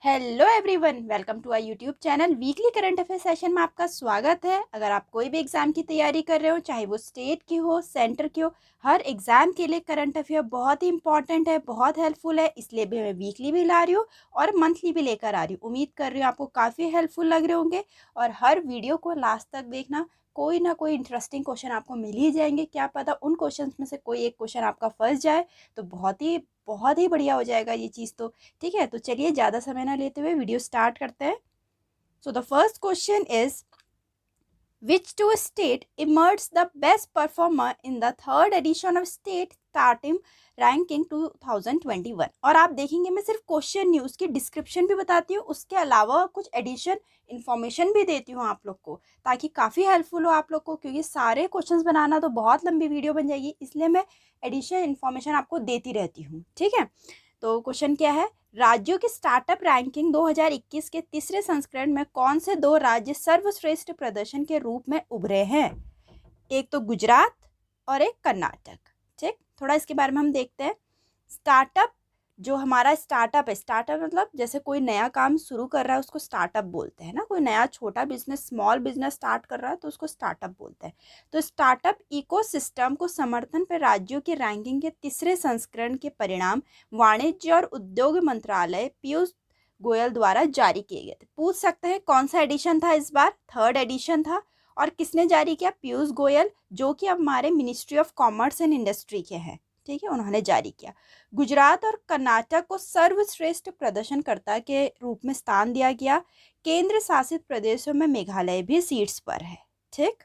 Hello everyone, welcome to our YouTube channel. Weekly current affair session में आपका स्वागत है। अगर आप कोई भी एग्जाम की तैयारी कर रहे हो, चाहे वो स्टेट की हो, सेंटर की हो, हर एग्जाम के लिए करंट अफेयर बहुत ही इंपॉर्टेंट है, बहुत हेल्पफुल है। इसलिए भी मैं वीकली भी ला रही हूँ और मंथली भी लेकर आ रही हूँ। उम्मीद कर रही हूँ आपको काफ़ी हेल्पफुल लग रहे होंगे और हर वीडियो को लास्ट तक देखना। कोई ना कोई इंटरेस्टिंग क्वेश्चन आपको मिल ही जाएंगे। क्या पता उन क्वेश्चंस में से कोई एक क्वेश्चन आपका फंस जाए, तो बहुत ही बढ़िया हो जाएगा ये चीज़ तो। ठीक है, तो चलिए ज़्यादा समय ना लेते हुए वीडियो स्टार्ट करते हैं। So the first question is, which two state emerged the best performer in the third edition of state starting ranking 2021। और आप देखेंगे मैं सिर्फ क्वेश्चन नहीं, उसकी डिस्क्रिप्शन भी बताती हूँ, उसके अलावा कुछ एडिशन इन्फॉर्मेशन भी देती हूँ आप लोग को, ताकि काफ़ी हेल्पफुल हो आप लोग को। क्योंकि सारे क्वेश्चंस बनाना तो बहुत लंबी वीडियो बन जाएगी, इसलिए मैं एडिशन इन्फॉर्मेशन आपको देती रहती हूँ। ठीक है, तो क्वेश्चन क्या है, राज्यों की स्टार्टअप रैंकिंग 2021 के तीसरे संस्करण में कौन से दो राज्य सर्वश्रेष्ठ प्रदर्शन के रूप में उभरे हैं? एक तो गुजरात और एक कर्नाटक। ठीक, थोड़ा इसके बारे में हम देखते हैं। स्टार्टअप, जो हमारा स्टार्टअप है, स्टार्टअप मतलब जैसे कोई नया काम शुरू कर रहा है उसको स्टार्टअप बोलते हैं ना। कोई नया छोटा बिजनेस, स्मॉल बिजनेस स्टार्ट कर रहा है तो उसको स्टार्टअप बोलते हैं। तो स्टार्टअप इकोसिस्टम को समर्थन पर राज्यों की रैंकिंग के तीसरे संस्करण के परिणाम वाणिज्य और उद्योग मंत्रालय पीयूष गोयल द्वारा जारी किए गए थे। पूछ सकते हैं कौन सा एडिशन था इस बार? थर्ड एडिशन था। और किसने जारी किया? पीयूष गोयल, जो कि अब हमारे ministry of commerce and industry के हैं। ठीक है, उन्होंने जारी किया। गुजरात और कर्नाटक को सर्वश्रेष्ठ प्रदर्शनकर्ता के रूप में स्थान दिया गया। केंद्र शासित प्रदेशों में मेघालय भी सीट्स पर है। ठीक,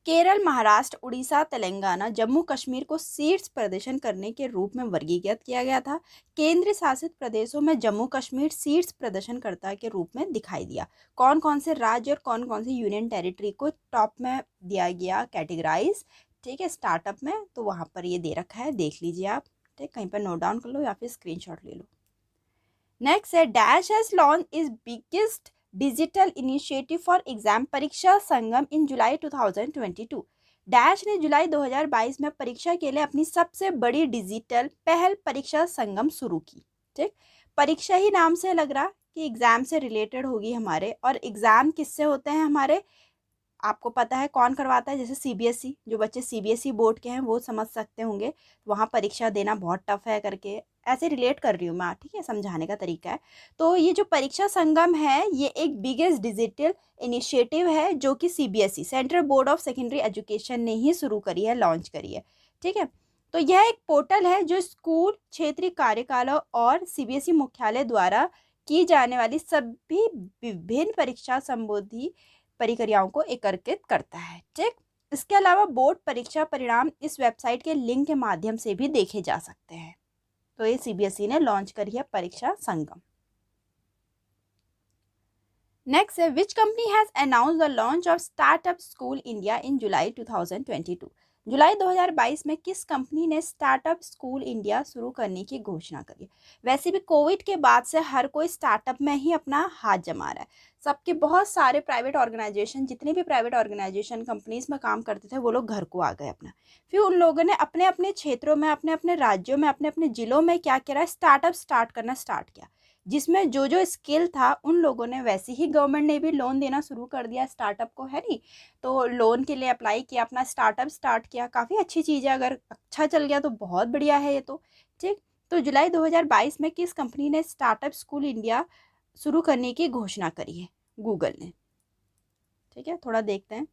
केरल, महाराष्ट्र, उड़ीसा, तेलंगाना, जम्मू कश्मीर को शीर्ष प्रदर्शन करने के रूप में वर्गीकृत किया गया था। केंद्र शासित प्रदेशों में जम्मू कश्मीर शीर्ष प्रदर्शनकर्ता के रूप में दिखाई दिया। कौन कौन से राज्य और कौन कौन सी यूनियन टेरिटरी को टॉप में दिया गया कैटेगराइज? ठीक है, स्टार्टअप में, तो वहाँ पर ये दे रखा है, देख लीजिए आप। ठीक, कहीं पर नोट डाउन कर लो या फिर स्क्रीनशॉट ले लो। नेक्स्ट है, dash has launch is biggest digital initiative for exam परीक्षा संगम इन जुलाई 2022। डैश ने जुलाई 2022 में परीक्षा के लिए अपनी सबसे बड़ी डिजिटल पहल परीक्षा संगम शुरू की। ठीक, परीक्षा ही नाम से लग रहा कि एग्जाम से रिलेटेड होगी हमारे। और एग्जाम किससे होते हैं हमारे? आपको पता है कौन करवाता है? जैसे सीबीएसई, जो बच्चे सीबीएसई बोर्ड के हैं वो समझ सकते होंगे, वहाँ परीक्षा देना बहुत टफ है करके, ऐसे रिलेट कर रही हूँ मैं। ठीक है, समझाने का तरीका है। तो ये जो परीक्षा संगम है, ये एक बिगेस्ट डिजिटल इनिशिएटिव है जो कि CBSE, central board of secondary education ने ही शुरू करी है, लॉन्च करी है। ठीक है, तो यह एक पोर्टल है जो स्कूल, क्षेत्रीय कार्यकालों और सीबीएसई मुख्यालय द्वारा की जाने वाली सभी विभिन्न परीक्षा संबंधी प्रक्रियाओं को एकीकृत करता है। ठीक, इसके अलावा बोर्ड परीक्षा परिणाम इस वेबसाइट के लिंक के माध्यम से भी देखे जा सकते हैं। तो ये सीबीएसई ने लॉन्च करी है परीक्षा संगम। नेक्स्ट है, which company has announce the launch of startup school India in July 2022। जुलाई 2022 में किस कंपनी ने स्टार्टअप स्कूल इंडिया शुरू करने की घोषणा करी? वैसे भी कोविड के बाद से हर कोई स्टार्टअप में ही अपना हाथ जमा रहा है। सबके बहुत सारे प्राइवेट ऑर्गेनाइजेशन, जितने भी प्राइवेट ऑर्गेनाइजेशन कंपनीज में काम करते थे, वो लोग घर को आ गए अपना। फिर उन लोगों ने अपने अपने क्षेत्रों में, अपने अपने राज्यों में, अपने अपने जिलों में क्या किया? स्टार्टअप स्टार्ट करना स्टार्ट किया। जिसमें जो जो स्किल था उन लोगों ने, वैसे ही गवर्नमेंट ने भी लोन देना शुरू कर दिया स्टार्टअप को, है नहीं? तो लोन के लिए अप्लाई किया, अपना स्टार्टअप स्टार्ट किया। काफ़ी अच्छी चीज़ है, अगर अच्छा चल गया तो बहुत बढ़िया है ये तो। ठीक, तो जुलाई 2022 में किस कंपनी ने स्टार्टअप स्कूल इंडिया शुरू करने की घोषणा करी है? गूगल ने। ठीक है, थोड़ा देखते हैं।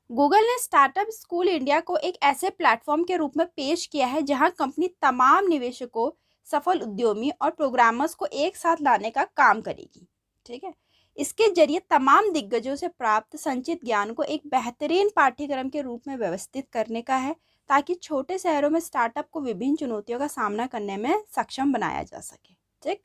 गूगल ने स्टार्टअप स्कूल इंडिया को एक ऐसे प्लेटफॉर्म के रूप में पेश किया है जहां कंपनी तमाम निवेशकों, सफल उद्यमी और प्रोग्रामर्स को एक साथ लाने का काम करेगी। ठीक है, इसके जरिए तमाम दिग्गजों से प्राप्त संचित ज्ञान को एक बेहतरीन पाठ्यक्रम के रूप में व्यवस्थित करने का है, ताकि छोटे शहरों में स्टार्टअप को विभिन्न चुनौतियों का सामना करने में सक्षम बनाया जा सके। ठीक,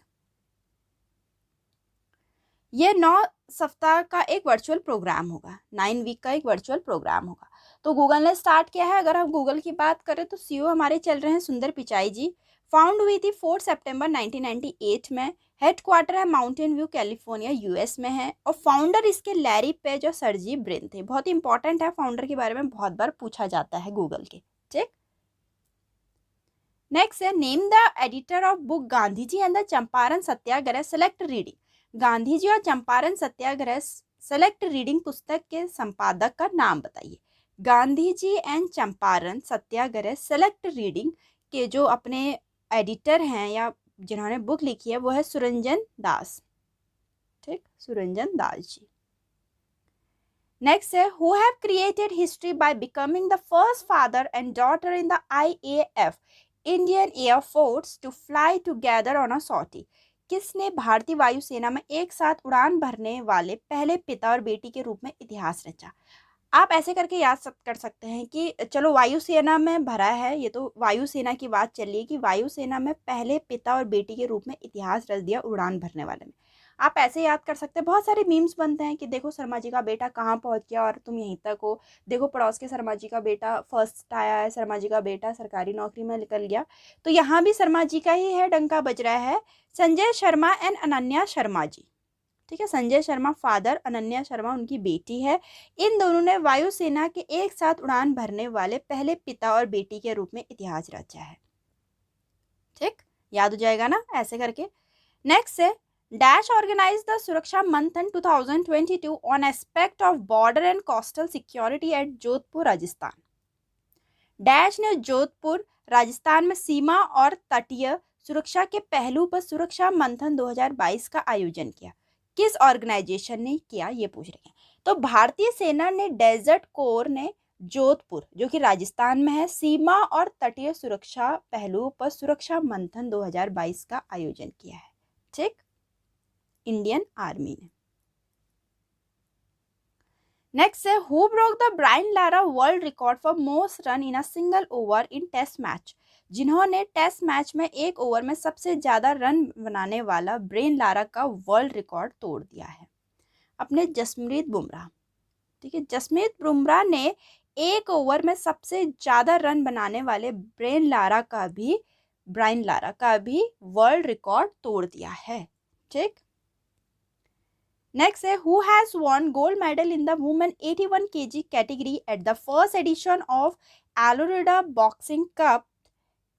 ये 9 सप्ताह का एक वर्चुअल प्रोग्राम होगा, 9 वीक का एक वर्चुअल प्रोग्राम होगा। तो गूगल ने स्टार्ट किया है। अगर हम गूगल की बात करें तो सीईओ हमारे चल रहे हैं सुंदर पिचाई जी। फाउंड हुई थी 4 सितंबर 1998 में। हेडक्वार्टर है माउंटेन व्यू, कैलिफोर्निया, यूएस में है। और फाउंडर इसके लैरी पेज और सर्जी ब्रिन थे। बहुत इंपॉर्टेंट है, फाउंडर के बारे में बहुत बार पूछा जाता है गूगल के। ठीक, नेक्स्ट है name the editor of book Gandhi ji and the Champaran Satyagraha select reading. Gandhi ji और चंपारण सत्याग्रह सेलेक्ट रीडिंग पुस्तक के संपादक का नाम बताइए। Gandhi ji and Champaran Satyagraha select reading के जो अपने एडिटर हैं या जिन्होंने बुक लिखी है वो है सुरंजन दास। ठीक, सुरंजन दास जी। नेक्स्ट है who have created history by becoming the first father and daughter in the IAF Indian air force to fly together on a sortie. किसने भारतीय वायुसेना में एक साथ उड़ान भरने वाले पहले पिता और बेटी के रूप में इतिहास रचा। आप ऐसे करके याद कर सकते हैं कि चलो वायुसेना में भरा है, ये तो वायुसेना की बात चल रही है कि वायुसेना में पहले पिता और बेटी के रूप में इतिहास रच दिया उड़ान भरने वाले में। आप ऐसे याद कर सकते हैं, बहुत सारे मीम्स बनते हैं कि देखो शर्मा जी का बेटा कहाँ पहुंच गया और तुम यहीं तक हो, देखो पड़ोस के शर्मा जी का बेटा फर्स्ट आया है, शर्मा जी का बेटा सरकारी नौकरी में निकल गया। तो यहाँ भी शर्मा जी का ही है, डंका बज रहा है। संजय शर्मा एंड अनन्या शर्मा जी। ठीक है, संजय शर्मा फादर, अनन्या शर्मा उनकी बेटी है। इन दोनों ने वायुसेना के एक साथ उड़ान भरने वाले पहले पिता और बेटी के रूप में इतिहास रचा है। ठीक, याद हो जाएगा ना ऐसे करके। नेक्स्ट है डैश ऑर्गेनाइज द सुरक्षा मंथन 2022 on aspect of border and coastal security eight Jodhpur Rajasthan. Dash ने जोधपुर राजस्थान में सीमा और तटीय सुरक्षा के पहलू पर सुरक्षा मंथन 2022 का आयोजन किया। किस ऑर्गेनाइजेशन ने किया ये पूछ रहे हैं। तो भारतीय सेना ने डेजर्ट कोर ने जोधपुर जो कि राजस्थान में है सीमा और तटीय सुरक्षा पहलुओं पर सुरक्षा मंथन 2022 का आयोजन किया है। ठीक, इंडियन आर्मी ने। नेक्स्ट है who broke the Brian Lara world record for most run in a single over in test match. जिन्होंने टेस्ट मैच में एक ओवर में सबसे ज्यादा रन बनाने वाला ब्रायन लारा का वर्ल्ड रिकॉर्ड तोड़ दिया है, अपने जसप्रीत बुमराह। ठीक है, जसप्रीत बुमराह ने एक ओवर में सबसे ज्यादा रन बनाने वाले ब्रायन लारा का भी वर्ल्ड रिकॉर्ड तोड़ दिया है। ठीक, नेक्स्ट है who has won gold medal in the women 81 kg category at the first edition of Elorda boxing cup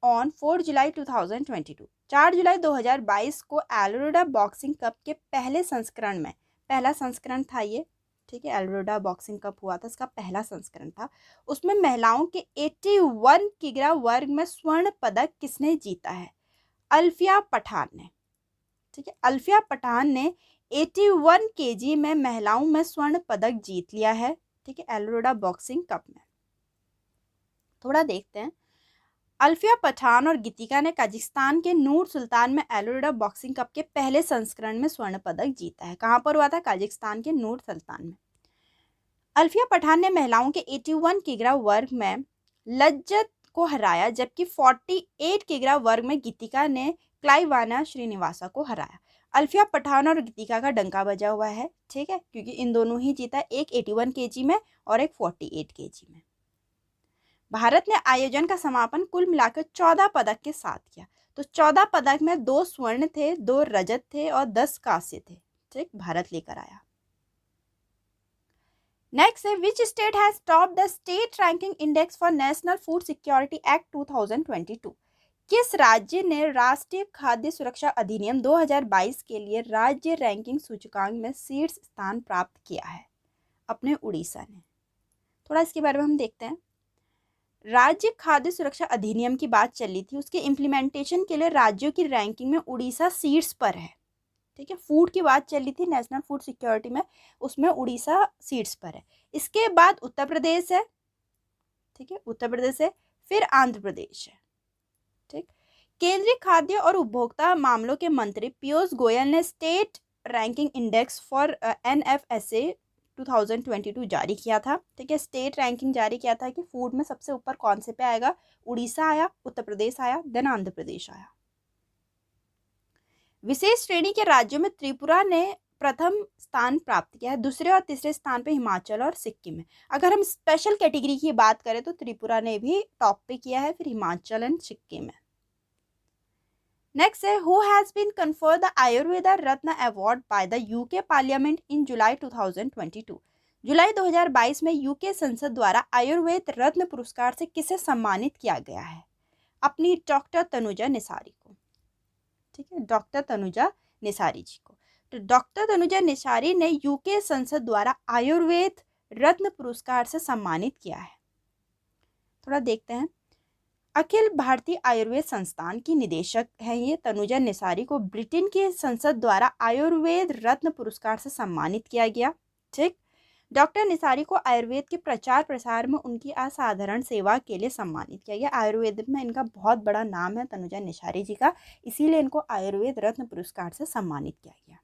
on 4 जुलाई 2022। 4 जुलाई 2022 को एलोरेडा बॉक्सिंग कप के पहले संस्करण में, पहला संस्करण था ये। ठीक है, एलोरेडा बॉक्सिंग कप हुआ था, इसका पहला संस्करण था। उसमें महिलाओं के 81 किग्रा वर्ग में स्वर्ण पदक किसने जीता है? अल्फिया पठान ने। ठीक है, अल्फिया पठान ने 81 kg में महिलाओं में स्वर्ण पदक जीत लिया है। ठीक है, एलोरेडा बॉक्सिंग कप में। थोड़ा देखते हैं। अल्फिया पठान और गीतिका ने कजाकिस्तान के नूर सुल्तान में एलोरेडा बॉक्सिंग कप के पहले संस्करण में स्वर्ण पदक जीता है। कहाँ पर हुआ था? कजाकिस्तान के नूर सुल्तान में। अल्फिया पठान ने महिलाओं के 81 किग्रा वर्ग में लज्जत को हराया, जबकि 48 किग्रा वर्ग में गीतिका ने क्लाइवाना श्रीनिवासा को हराया। अल्फिया पठान और गीतिका का डंका बजा हुआ है। ठीक है, क्योंकि इन दोनों ही जीता, एक 81 kg में और एक 48 kg में। भारत ने आयोजन का समापन कुल मिलाकर 14 पदक के साथ किया। तो 14 पदक में 2 स्वर्ण थे, 2 रजत थे और 10 कांस्य थे। ठीक, भारत लेकर आया। नेक्स्ट है विच state has top the state ranking index for national food security act 2022। किस राज्य ने राष्ट्रीय खाद्य सुरक्षा अधिनियम 2022 के लिए राज्य रैंकिंग सूचकांक में शीर्ष स्थान प्राप्त किया है? अपने उड़ीसा ने। थोड़ा इसके बारे में हम देखते हैं। राज्य खाद्य सुरक्षा अधिनियम की बात चल रही थी, उसके इम्प्लीमेंटेशन के लिए राज्यों की रैंकिंग में उड़ीसा शीर्ष पर है। ठीक है, फूड की बात चल रही थी नेशनल फूड सिक्योरिटी में, उसमें उड़ीसा शीर्ष पर है। इसके बाद उत्तर प्रदेश है। ठीक है, उत्तर प्रदेश है, फिर आंध्र प्रदेश है। ठीक, केंद्रीय खाद्य और उपभोक्ता मामलों के मंत्री पीयूष गोयल ने state ranking index for NFSA 2022 जारी किया था। ठीक है, स्टेट रैंकिंग जारी किया था कि फूड में सबसे ऊपर कौन से पे आएगा। उड़ीसा आया, उत्तर प्रदेश आया, देन आंध्र प्रदेश आया। विशेष श्रेणी के राज्यों में त्रिपुरा ने प्रथम स्थान प्राप्त किया है, दूसरे और तीसरे स्थान पे हिमाचल और सिक्किम है। अगर हम स्पेशल कैटेगरी की बात करें तो त्रिपुरा ने भी टॉप पे किया है, फिर हिमाचल एंड सिक्किम है। नेक्स्ट है who has been conferred the Ayurveda Ratna award by the UK parliament in July 2022। जुलाई 2022 में यूके संसद द्वारा आयुर्वेद रत्न पुरस्कार से किसे सम्मानित किया गया है? अपनी डॉक्टर तनुजा निसारी को। ठीक है, डॉक्टर तनुजा निसारी जी को। तो डॉक्टर तनुजा निसारी ने यूके संसद द्वारा आयुर्वेद रत्न पुरस्कार से सम्मानित किया है। थोड़ा देखते हैं। अखिल भारतीय आयुर्वेद संस्थान की निदेशक है ये तनुजा निसारी को ब्रिटेन की संसद द्वारा आयुर्वेद रत्न पुरस्कार से सम्मानित किया गया। ठीक, डॉक्टर निसारी को आयुर्वेद के प्रचार प्रसार में उनकी असाधारण सेवा के लिए सम्मानित किया गया। आयुर्वेद में इनका बहुत बड़ा नाम है तनुजा निसारी जी का, इसीलिए इनको आयुर्वेद रत्न पुरस्कार से सम्मानित किया गया।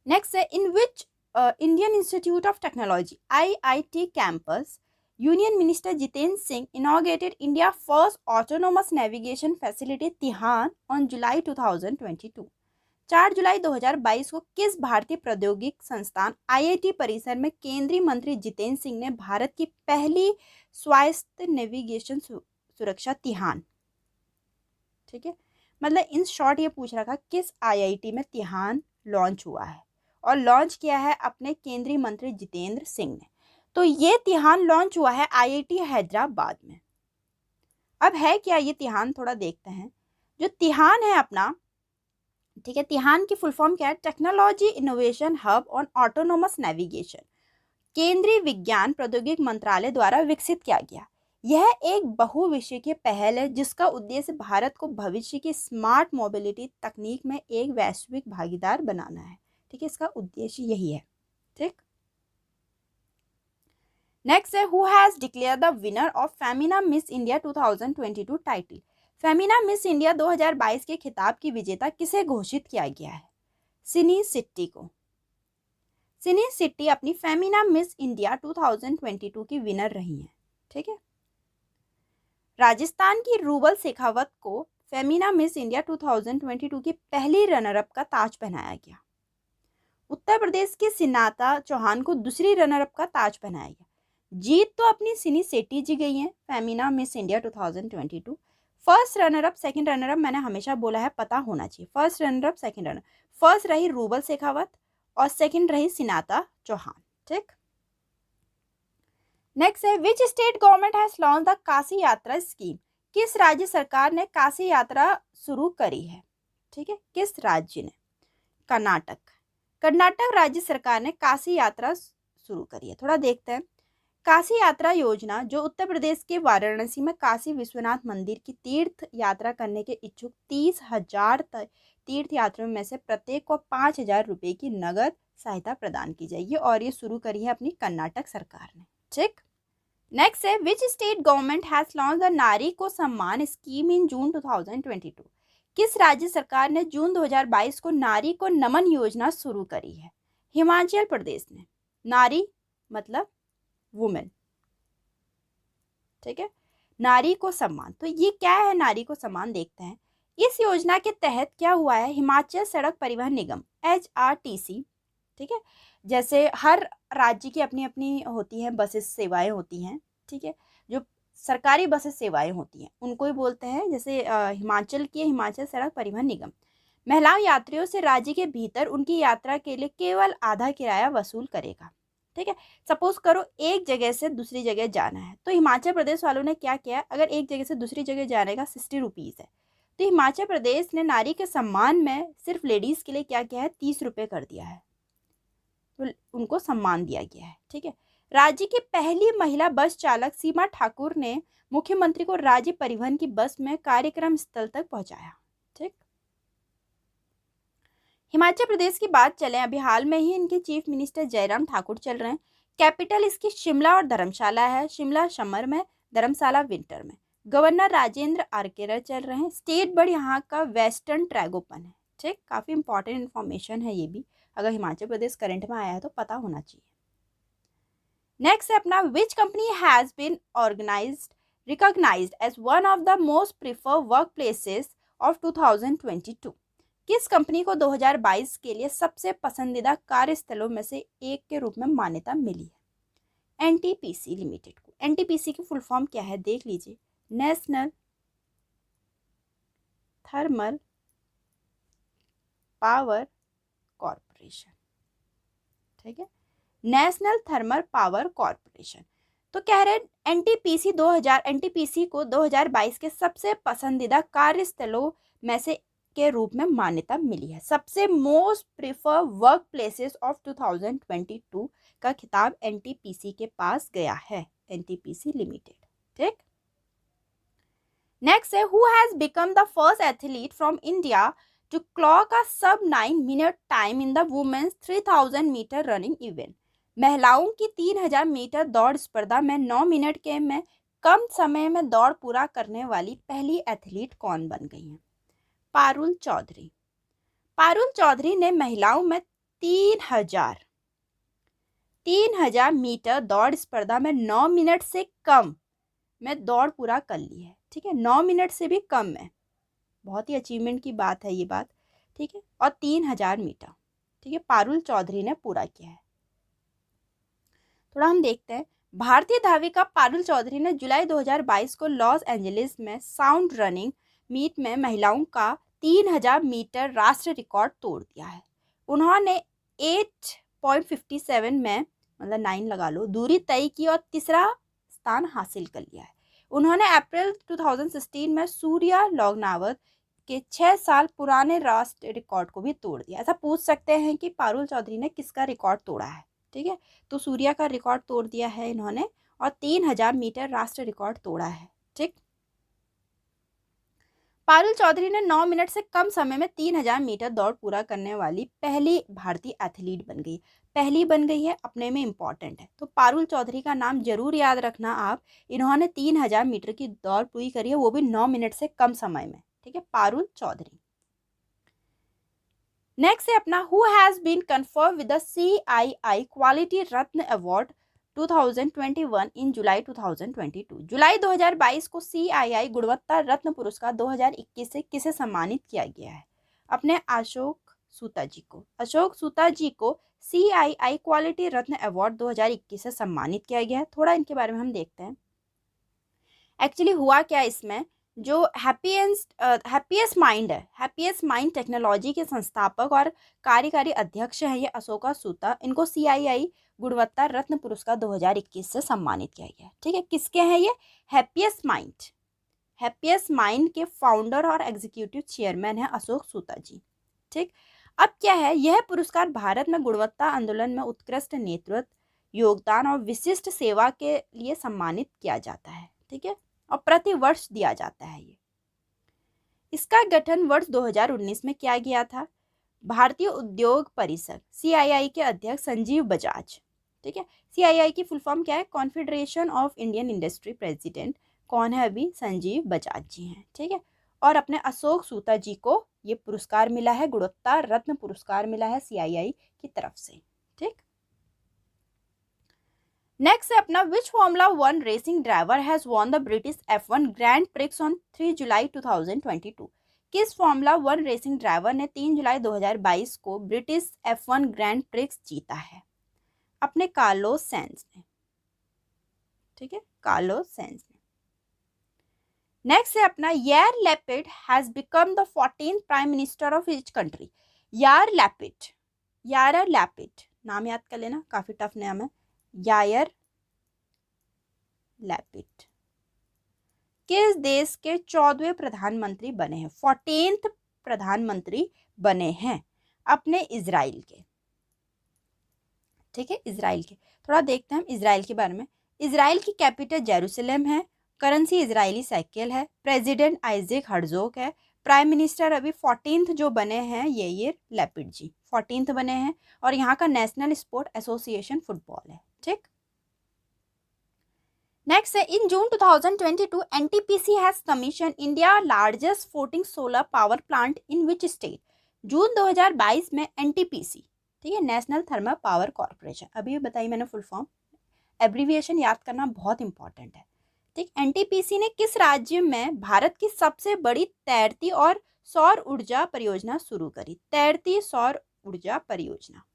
नेक्स्ट है, in which Indian institute of technology IIT campus union minister Jitendra Singh inaugurated India first autonomous navigation facility TiHAN on July 2022। 4 जुलाई 2022 को किस भारतीय प्रौद्योगिक संस्थान IIT परिसर में केंद्रीय मंत्री जितेंद्र सिंह ने भारत की पहली स्वायत्त नेविगेशन सुरक्षा तिहान, ठीक है, मतलब इन शॉर्ट ये पूछ रहा था किस IIT में तिहान लॉन्च हुआ है, और लॉन्च किया है अपने केंद्रीय मंत्री जितेंद्र सिंह ने। तो ये तिहान लॉन्च हुआ है IIT हैदराबाद में। अब है क्या ये तिहान, थोड़ा देखते हैं। जो तिहान है अपना, ठीक है, तिहान की फुल फॉर्म क्या है? Technology innovation hub on autonomous navigation, केंद्रीय विज्ञान प्रौद्योगिकी मंत्रालय द्वारा विकसित किया गया। यह एक बहुविषयीय पहल है जिसका उद्देश्य भारत को भविष्य की स्मार्ट मोबिलिटी तकनीक में एक वैश्विक भागीदार बनाना है। ठीक है, इसका उद्देश्य यही है। ठीक, नेक्स्ट है, who has declare the winner of Femina miss India 2022 title. Femina miss India 2022 के खिताब की विजेता किसे घोषित किया गया है? सिनी सिट्टी को। सिनी सिट्टी अपनी फेमिना मिस इंडिया 2022 की विनर रही हैं। ठीक है, राजस्थान की रूबल शेखावत को फेमिना मिस इंडिया 2022 की पहली रनरअप का ताज पहनाया गया। उत्तर प्रदेश की सिनाता चौहान को दूसरी रनरअप का ताज पहनाया गया। जीत तो अपनी सिनी सेट्टी जी गई हैं Femina miss India 2022। First runner-up second runner-up मैंने हमेशा बोला है पता होना चाहिए। First runner-up second runner, first रही रूबल शेखावत और सेकंड रही सिनाता चौहान। ठीक, नेक्स्ट है, विच state government has launch the Kashi यात्रा स्कीम। किस राज्य सरकार ने काशी यात्रा शुरू करी है? ठीक है, किस राज्य ने? कर्नाटक। कर्नाटक राज्य सरकार ने काशी यात्रा शुरू करी है। थोड़ा देखते हैं। काशी यात्रा योजना जो उत्तर प्रदेश के वाराणसी में काशी विश्वनाथ मंदिर की तीर्थ यात्रा करने के इच्छुक 30,000 तीर्थ यात्रियों में से प्रत्येक को 5,000 रुपये की नगद सहायता प्रदान की जाएगी, और ये शुरू करी है अपनी कर्नाटक सरकार ने। ठीक, नेक्स्ट है, विच state government has launch the नारी को सम्मान स्कीम इन जून 2022। किस राज्य सरकार ने जून 2022 को नारी को नमन योजना शुरू करी है? हिमाचल प्रदेश ने। नारी मतलब वुमेन। ठीक है, नारी को सम्मान, तो ये क्या है नारी को सम्मान, देखते हैं। इस योजना के तहत क्या हुआ है, हिमाचल सड़क परिवहन निगम HRTC, ठीक है, जैसे हर राज्य की अपनी अपनी होती हैं बसेस सेवाएं होती हैं। ठीक है, जो सरकारी बसेस सेवाएं होती हैं उनको ही बोलते हैं, जैसे हिमाचल की हिमाचल सड़क परिवहन निगम महिला यात्रियों से राज्य के भीतर उनकी यात्रा के लिए केवल आधा किराया वसूल करेगा। ठीक है, सपोज करो एक जगह से दूसरी जगह जाना है, तो हिमाचल प्रदेश वालों ने क्या किया, अगर एक जगह से दूसरी जगह जाने का 60 रुपीज़ है, तो हिमाचल प्रदेश ने नारी के सम्मान में सिर्फ लेडीज़ के लिए क्या किया है, 30 रुपये कर दिया है, तो उनको सम्मान दिया गया है। ठीक है, राज्य की पहली महिला बस चालक सीमा ठाकुर ने मुख्यमंत्री को राज्य परिवहन की बस में कार्यक्रम स्थल तक पहुंचाया। ठीक, हिमाचल प्रदेश की बात चलें, अभी हाल में ही इनके चीफ मिनिस्टर जयराम ठाकुर चल रहे हैं। कैपिटल इसकी शिमला और धर्मशाला है, शिमला समर में, धर्मशाला विंटर में। गवर्नर राजेंद्र आर्केरा चल रहे हैं। स्टेट बर्ड यहाँ का वेस्टर्न ट्रैगोपन है। ठीक, काफ़ी इंपॉर्टेंट इन्फॉर्मेशन है ये भी, अगर हिमाचल प्रदेश करंट में आया है तो पता होना चाहिए। नेक्स्ट है अपना, which company has been recognised as one of the most preferred work places of 2022। किस कंपनी को 2022 के लिए सबसे पसंदीदा कार्यस्थलों में से एक के रूप में मान्यता मिली है? NTPC लिमिटेड को। NTPC की फुल फॉर्म क्या है देख लीजिए, नेशनल थर्मल पावर कॉरपोरेशन। ठीक है, नेशनल थर्मल पावर कॉरपोरेशन। तो कह रहे एनटीपीसी को 2022 के सबसे पसंदीदा कार्यस्थलों में से के रूप में मान्यता मिली है। सबसे most prefer work places of 2022 का खिताब एनटीपीसी के पास गया है, एनटीपीसी लिमिटेड। ठीक, नेक्स्ट है, who has become the first athlete from India to clock a sub 9 minute time in the women's 3000 meter running event. महिलाओं की 3000 मीटर दौड़ स्पर्धा में 9 मिनट के में कम समय में दौड़ पूरा करने वाली पहली एथलीट कौन बन गई है? पारुल चौधरी। पारुल चौधरी ने महिलाओं में 3000 मीटर दौड़ स्पर्धा में 9 मिनट से कम में दौड़ पूरा कर ली है। ठीक है, 9 मिनट से भी कम में, बहुत ही अचीवमेंट की बात है ये बात। ठीक है, और 3000 मीटर, ठीक है, पारुल चौधरी ने पूरा किया है। थोड़ा हम देखते हैं, भारतीय धाविका पारुल चौधरी ने जुलाई 2022 को लॉस एंजलिस में साउंड रनिंग मीट में महिलाओं का 3000 मीटर राष्ट्रीय रिकॉर्ड तोड़ दिया है। उन्होंने 8.57 में, मतलब 9 लगा लो, दूरी तय की और तीसरा स्थान हासिल कर लिया है। उन्होंने अप्रैल 2016 में सूर्या लोगनावत के 6 साल पुराने राष्ट्रीय रिकॉर्ड को भी तोड़ दिया। ऐसा पूछ सकते हैं कि पारुल चौधरी ने किसका रिकॉर्ड तोड़ा है? ठीक है, तो सूर्या का रिकॉर्ड तोड़ दिया है इन्होंने, और 3000 मीटर राष्ट्रीय रिकॉर्ड तोड़ा है। ठीक, पारुल चौधरी ने 9 मिनट से कम समय में 3000 मीटर दौड़ पूरा करने वाली पहली भारतीय एथलीट बन गई। पहली बन गई है, अपने में इम्पॉर्टेंट है, तो पारुल चौधरी का नाम जरूर याद रखना आप। इन्होंने 3000 मीटर की दौड़ पूरी करी है, वो भी 9 मिनट से कम समय में। ठीक है, पारुल चौधरी। नेक्स्ट है अपना, who has been confirm with the CII quality Ratna award 2021 in July 2022। जुलाई 2022 को CII गुणवत्ता रत्न पुरस्कार 2021 से किसे सम्मानित किया गया है? अपने अशोक सूता जी को। अशोक सूता जी को CII क्वालिटी रत्न अवार्ड 2021 से सम्मानित किया गया है। थोड़ा इनके बारे में हम देखते हैं। एक्चुअली हुआ क्या इसमें, जो हैप्पीएस्ट माइंड है, हैप्पीएस्ट माइंड टेक्नोलॉजी के संस्थापक और कार्यकारी अध्यक्ष हैं ये अशोका सूता। इनको CII गुणवत्ता रत्न पुरस्कार 2021 से सम्मानित किया गया। ठीक है, किसके हैं ये? हैप्पीएस्ट माइंड के फाउंडर और एग्जीक्यूटिव चेयरमैन है अशोक सूता जी। ठीक, अब क्या है, यह पुरस्कार भारत में गुणवत्ता आंदोलन में उत्कृष्ट नेतृत्व, योगदान और विशिष्ट सेवा के लिए सम्मानित किया जाता है। ठीक है, और प्रति वर्ष दिया जाता है ये। इसका गठन वर्ष 2019 में किया गया था। भारतीय उद्योग परिषद CII के अध्यक्ष संजीव बजाज। ठीक है, CII की फुल फॉर्म क्या है? Confederation of Indian industry. President कौन है अभी? संजीव बजाज जी हैं। ठीक है, और अपने अशोक सूता जी को ये पुरस्कार मिला है, गुणवत्ता रत्न पुरस्कार मिला है CII की तरफ से। ठीक, नेक्स्ट है अपना, which formula 1 racing driver has won the British F1 grand prix on 3 जुलाई 2022। किस फॉर्मूला 1 रेसिंग ड्राइवर ने 3 जुलाई 2022 को ब्रिटिश F1 ग्रैंड प्रिक्स जीता है? अपने कार्लोस सेंज ने। ठीक है, कार्लोस सेंज ने। नेक्स्ट है अपना, यार Lapid has become the 14th prime minister of which country? यार लैपिड नाम याद कर लेना, काफी टफ नाम है। यायर लैपिड किस देश के 14वें प्रधानमंत्री बने हैं? 14th प्रधानमंत्री बने हैं, अपने इजराइल के। ठीक है, इजराइल के। थोड़ा देखते हैं हम इजराइल के बारे में। इजराइल की कैपिटल जेरूसलम है, करेंसी इजरायली साइकिल है, प्रेसिडेंट आइजैक हर्जोग है, प्राइम मिनिस्टर अभी 14th जो बने हैं यायर लैपिड जी 14th बने हैं, और यहाँ का नेशनल स्पोर्ट एसोसिएशन फुटबॉल है। ठीक, नेक्स्ट है, in June 2022 NTPC has commission India largest floating solar power plant in which state? जून 2022 में NTPC, ठीक है, नेशनल थर्मल पावर कॉर्पोरेशन, अभी बताई मैंने फुल फॉर्म, एब्रीविएशन याद करना बहुत इंपॉर्टेंट है। ठीक, NTPC ने किस राज्य में भारत की सबसे बड़ी तैरती और सौर ऊर्जा परियोजना शुरू करी? तैरती सौर ऊर्जा परियोजना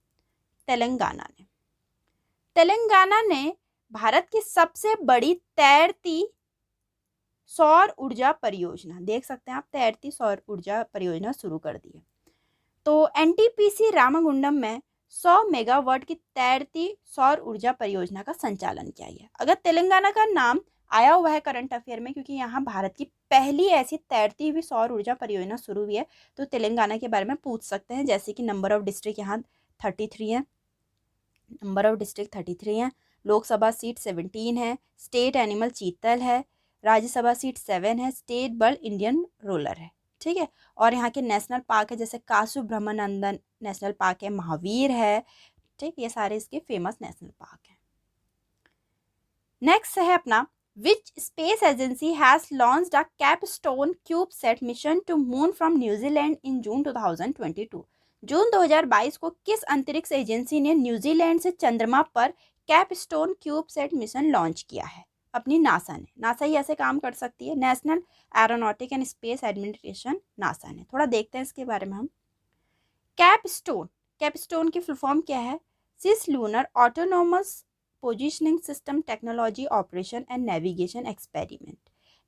तेलंगाना ने भारत की सबसे बड़ी तैरती सौर ऊर्जा परियोजना, देख सकते हैं आप, तैरती सौर ऊर्जा परियोजना शुरू कर दी है। तो NTPC रामागुंडम में 100 मेगावाट की तैरती सौर ऊर्जा परियोजना का संचालन किया गया। अगर तेलंगाना का नाम आया हुआ है करंट अफेयर में क्योंकि यहाँ भारत की पहली ऐसी तैरती हुई सौर ऊर्जा परियोजना शुरू हुई है, तो तेलंगाना के बारे में पूछ सकते हैं। जैसे कि नंबर ऑफ डिस्ट्रिक्ट यहाँ 33 है, नंबर ऑफ डिस्ट्रिक्ट 33 है, लोकसभा सीट 17 है, स्टेट एनिमल चीतल है, राज्यसभा सीट 7 है, स्टेट बर्ड इंडियन रोलर है। ठीक है, और यहाँ के नेशनल पार्क है जैसे कासु ब्रह्मानंदन नेशनल पार्क है, महावीर है। ठीक, ये सारे इसके फेमस नेशनल पार्क हैं। नेक्स्ट है अपना, which space agency has launched a Capstone CubeSat mission to moon from New Zealand in June 2022। जून 2022 को किस अंतरिक्ष एजेंसी ने न्यूजीलैंड से चंद्रमा पर कैपस्टोन क्यूबसैट मिशन लॉन्च किया है? अपनी नासा ने। नासा ही ऐसे काम कर सकती है, national aeronautic and space administration, NASA ने। थोड़ा देखते हैं इसके बारे में हम। कैपस्टोन, कैपस्टोन की फुल फॉर्म क्या है? Cislunar autonomous positioning system technology operation and navigation experiment.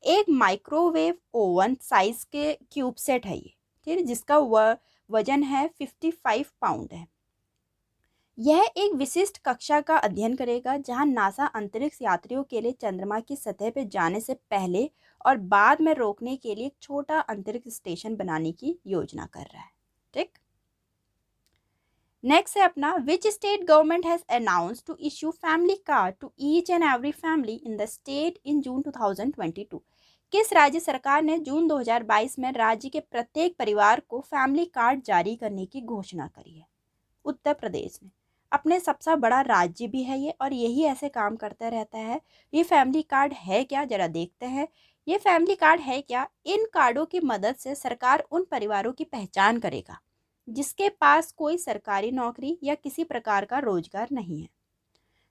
एक माइक्रोवेव ओवन साइज के क्यूबसेट है ये, ठीक है, जिसका वजन है 55 पाउंड है। यह एक विशिष्ट कक्षा का अध्ययन करेगा जहां नासा अंतरिक्ष यात्रियों के लिए चंद्रमा की सतह पर जाने से पहले और बाद में रोकने के लिए एक छोटा अंतरिक्ष स्टेशन बनाने की योजना कर रहा है। ठीक, नेक्स्ट है अपना, which state government has announced to issue family card to each and every family in the state in June 2022। किस राज्य सरकार ने जून 2022 में राज्य के प्रत्येक परिवार को फैमिली कार्ड जारी करने की घोषणा करी है? उत्तर प्रदेश ने। अपने सबसे बड़ा राज्य भी है ये और यही ऐसे काम करता रहता है। ये फैमिली कार्ड है क्या, जरा देखते हैं। ये फैमिली कार्ड है क्या? इन कार्डों की मदद से सरकार उन परिवारों की पहचान करेगा जिसके पास कोई सरकारी नौकरी या किसी प्रकार का रोजगार नहीं है।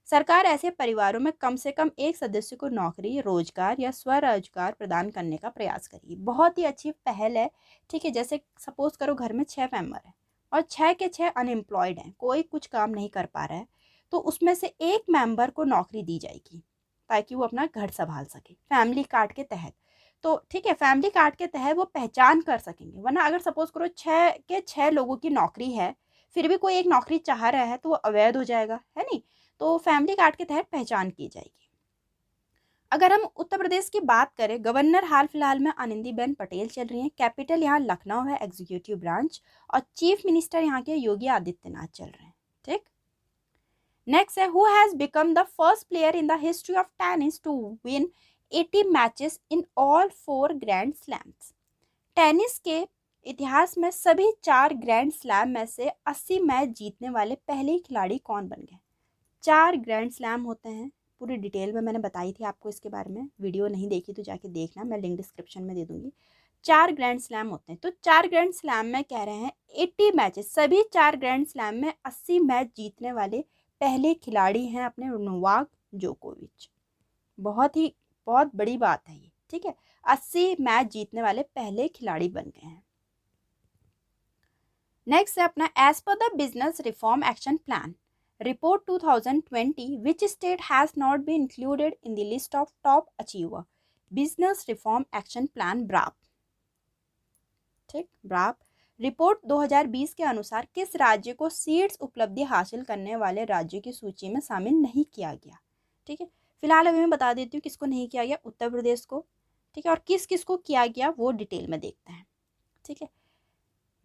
सरकार ऐसे परिवारों में कम से कम एक सदस्य को नौकरी, रोजगार या स्वरोजगार प्रदान करने का प्रयास करेगी। बहुत ही अच्छी पहल है। ठीक है, जैसे सपोज करो घर में 6 मेंबर हैं और 6 के 6 अनएम्प्लॉयड हैं, कोई कुछ काम नहीं कर पा रहा है, तो उसमें से एक मेंबर को नौकरी दी जाएगी ताकि वो अपना घर संभाल सके फैमिली कार्ड के तहत। तो ठीक है, फैमिली कार्ड के तहत वो पहचान कर सकेंगे। वरना अगर सपोज करो 6 के 6 लोगों की नौकरी है, फिर भी कोई एक नौकरी चाह रहा है तो वो अवैध हो जाएगा, है नहीं? तो फैमिली कार्ड के तहत पहचान की जाएगी। अगर हम उत्तर प्रदेश की बात करें, गवर्नर हाल फिलहाल में आनंदीबेन पटेल चल रही हैं। कैपिटल यहाँ लखनऊ है, एग्जीक्यूटिव ब्रांच, और चीफ मिनिस्टर यहाँ के योगी आदित्यनाथ चल रहे हैं। ठीक, नेक्स्ट है, who has become the first player in the history of tennis to win 80 matches in all 4 grand slams. Tennis के इतिहास में सभी 4 ग्रैंड स्लैम में से 80 मैच जीतने वाले पहले खिलाड़ी कौन बन गए? 4 ग्रैंड स्लैम होते हैं, पूरी डिटेल में मैंने बताई थी आपको इसके बारे में। वीडियो नहीं देखी तो जाके देखना, मैं लिंक डिस्क्रिप्शन में दे दूंगी। 4 ग्रैंड स्लैम होते हैं, तो 4 ग्रैंड स्लैम में कह रहे हैं 80 मैचेस, सभी 4 ग्रैंड स्लैम में 80 मैच जीतने वाले पहले खिलाड़ी हैं अपने नोवाक जोकोविच। बहुत बड़ी बात है ये। ठीक है, 80 मैच जीतने वाले पहले खिलाड़ी बन गए हैं। नेक्स्ट है अपना, as per the business reform action plan report 2020 which state has not been included in the list of top achiever business reform action plan BRAP. ठीक, ब्राप रिपोर्ट 2020 के अनुसार किस राज्य को सीड्स उपलब्धि हासिल करने वाले राज्यों की सूची में शामिल नहीं किया गया? ठीक है, फिलहाल अभी मैं बता देती हूँ किसको नहीं किया गया, उत्तर प्रदेश को। ठीक है, और किस किस को किया गया वो डिटेल में देखते हैं। ठीक है,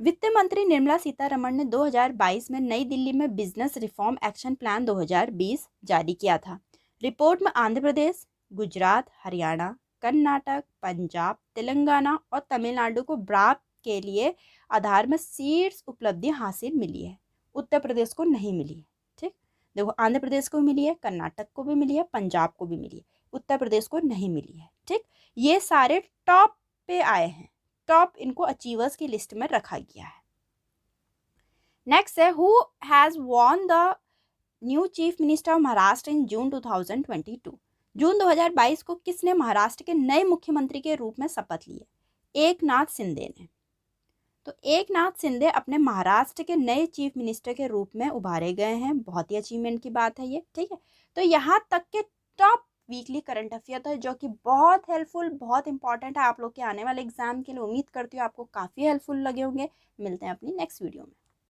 वित्त मंत्री निर्मला सीतारमण ने 2022 में नई दिल्ली में बिजनेस रिफॉर्म एक्शन प्लान 2020 जारी किया था। रिपोर्ट में आंध्र प्रदेश, गुजरात, हरियाणा, कर्नाटक, पंजाब, तेलंगाना और तमिलनाडु को ब्राप के लिए आधार में सीड्स उपलब्धि हासिल मिली है, उत्तर प्रदेश को नहीं मिली है। ठीक, देखो आंध्र प्रदेश को मिली है, कर्नाटक को भी मिली है, पंजाब को भी मिली है, उत्तर प्रदेश को नहीं मिली है। ठीक, ये सारे टॉप पे आए हैं, टॉप इनको अचीवर्स की लिस्ट में रखा गया है। नेक्स्ट है, who has won the new chief minister of Maharashtra in June 2022। जून 2022 को किसने महाराष्ट्र के नए मुख्यमंत्री के रूप में शपथ ली है? एकनाथ शिंदे ने। तो एकनाथ शिंदे अपने महाराष्ट्र के नए चीफ मिनिस्टर के रूप में उभारे गए हैं। बहुत ही अचीवमेंट की बात है ये। ठीक है, तो यहाँ तक के टॉप वीकली करंट अफेयर था जो कि बहुत हेल्पफुल, बहुत इंपॉर्टेंट है आप लोग के आने वाले एग्जाम के लिए। उम्मीद करती हूँ आपको काफ़ी हेल्पफुल लगे होंगे। मिलते हैं अपनी नेक्स्ट वीडियो में।